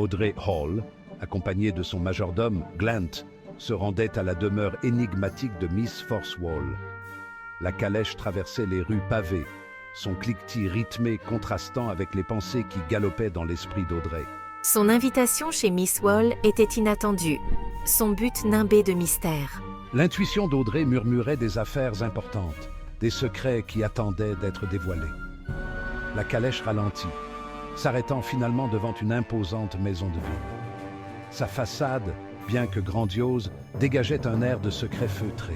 Audrey Hall, accompagnée de son majordome, Glant, se rendait à la demeure énigmatique de Miss Force Wall. La calèche traversait les rues pavées, son cliquetis rythmé contrastant avec les pensées qui galopaient dans l'esprit d'Audrey. Son invitation chez Miss Wall était inattendue, son but nimbé de mystère. L'intuition d'Audrey murmurait des affaires importantes, des secrets qui attendaient d'être dévoilés. La calèche ralentit, s'arrêtant finalement devant une imposante maison de ville. Sa façade, bien que grandiose, dégageait un air de secret feutré.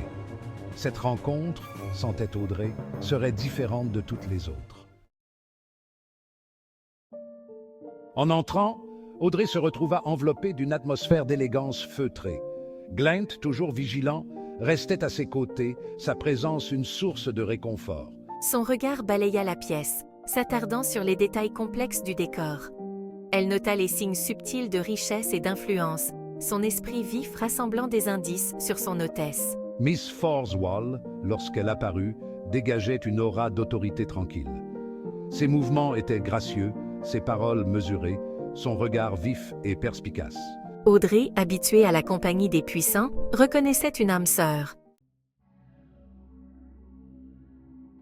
Cette rencontre, sentait Audrey, serait différente de toutes les autres. En entrant, Audrey se retrouva enveloppée d'une atmosphère d'élégance feutrée. Glant, toujours vigilant, restait à ses côtés, sa présence une source de réconfort. Son regard balaya la pièce, s'attardant sur les détails complexes du décor. Elle nota les signes subtils de richesse et d'influence, son esprit vif rassemblant des indices sur son hôtesse. Miss Force Wall, lorsqu'elle apparut, dégageait une aura d'autorité tranquille. Ses mouvements étaient gracieux, ses paroles mesurées, son regard vif et perspicace. Audrey, habituée à la compagnie des puissants, reconnaissait une âme sœur.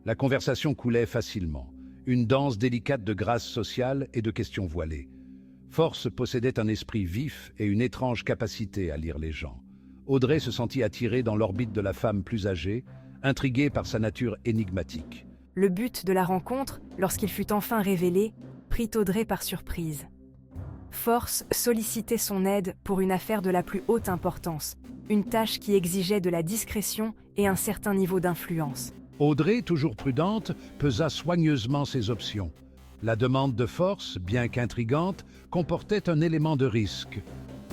La conversation coulait facilement, une danse délicate de grâce sociale et de questions voilées. Force possédait un esprit vif et une étrange capacité à lire les gens. Audrey se sentit attirée dans l'orbite de la femme plus âgée, intriguée par sa nature énigmatique. Le but de la rencontre, lorsqu'il fut enfin révélé, prit Audrey par surprise. Force sollicitait son aide pour une affaire de la plus haute importance, une tâche qui exigeait de la discrétion et un certain niveau d'influence. Audrey, toujours prudente, pesa soigneusement ses options. La demande de Force, bien qu'intrigante, comportait un élément de risque.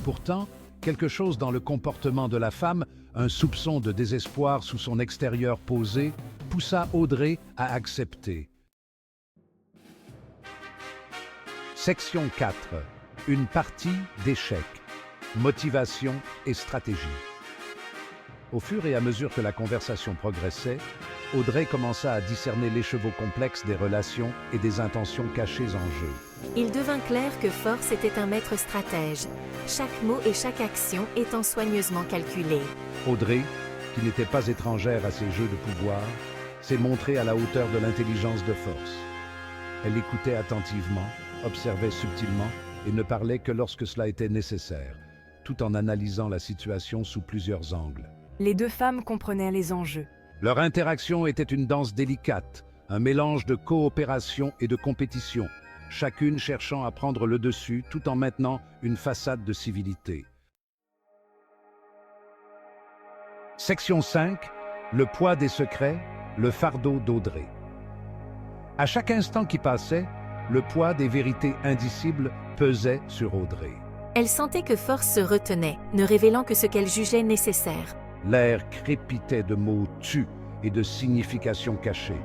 Pourtant, quelque chose dans le comportement de la femme, un soupçon de désespoir sous son extérieur posé, poussa Audrey à accepter. Section 4. Une partie d'échecs. Motivation et stratégie. Au fur et à mesure que la conversation progressait, Audrey commença à discerner l'écheveau complexe des relations et des intentions cachées en jeu. Il devint clair que Force était un maître stratège, chaque mot et chaque action étant soigneusement calculés. Audrey, qui n'était pas étrangère à ces jeux de pouvoir, s'est montrée à la hauteur de l'intelligence de Force. Elle écoutait attentivement, observait subtilement et ne parlait que lorsque cela était nécessaire, tout en analysant la situation sous plusieurs angles. Les deux femmes comprenaient les enjeux. Leur interaction était une danse délicate, un mélange de coopération et de compétition, chacune cherchant à prendre le dessus tout en maintenant une façade de civilité. Section 5. Le poids des secrets, le fardeau d'Audrey. À chaque instant qui passait, le poids des vérités indicibles pesait sur Audrey. Elle sentait que Force se retenait, ne révélant que ce qu'elle jugeait nécessaire. L'air crépitait de mots tus et de significations cachées.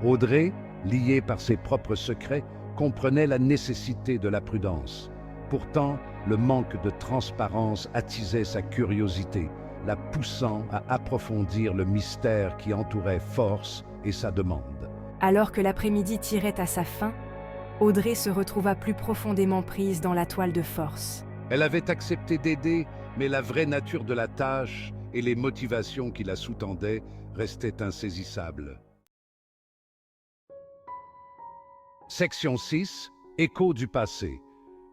Audrey, liée par ses propres secrets, comprenait la nécessité de la prudence. Pourtant, le manque de transparence attisait sa curiosité, la poussant à approfondir le mystère qui entourait Force et sa demande. Alors que l'après-midi tirait à sa fin, Audrey se retrouva plus profondément prise dans la toile de Force. Elle avait accepté d'aider, mais la vraie nature de la tâche et les motivations qui la sous-tendaient restaient insaisissables. Section 6. Écho du passé.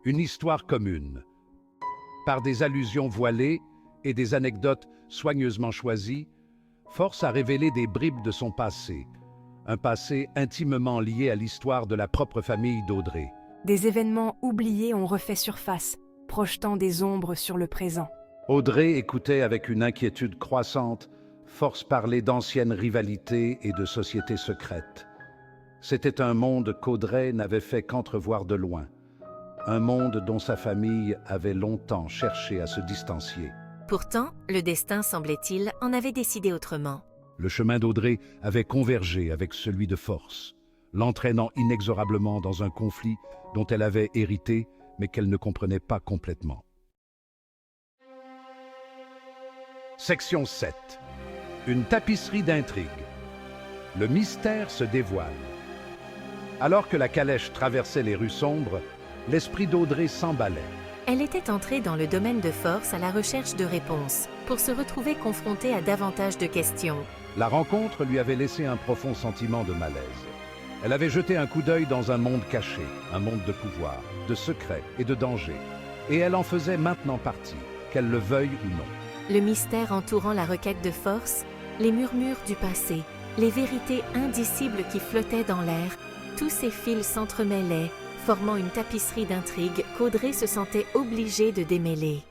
Une histoire commune. Par des allusions voilées et des anecdotes soigneusement choisies, Force a révélé des bribes de son passé, un passé intimement lié à l'histoire de la propre famille d'Audrey. Des événements oubliés ont refait surface, projetant des ombres sur le présent. Audrey écoutait avec une inquiétude croissante, Force parler d'anciennes rivalités et de sociétés secrètes. C'était un monde qu'Audrey n'avait fait qu'entrevoir de loin, un monde dont sa famille avait longtemps cherché à se distancier. Pourtant, le destin, semblait-il, en avait décidé autrement. Le chemin d'Audrey avait convergé avec celui de Force, l'entraînant inexorablement dans un conflit dont elle avait hérité, mais qu'elle ne comprenait pas complètement. Section 7. Une tapisserie d'intrigues. Le mystère se dévoile. Alors que la calèche traversait les rues sombres, l'esprit d'Audrey s'emballait. Elle était entrée dans le domaine de Force à la recherche de réponses, pour se retrouver confrontée à davantage de questions. La rencontre lui avait laissé un profond sentiment de malaise. Elle avait jeté un coup d'œil dans un monde caché, un monde de pouvoir, de secrets et de danger. Et elle en faisait maintenant partie, qu'elle le veuille ou non. Le mystère entourant la requête de Force, les murmures du passé, les vérités indicibles qui flottaient dans l'air, tous ces fils s'entremêlaient, formant une tapisserie d'intrigues qu'Audrey se sentait obligée de démêler.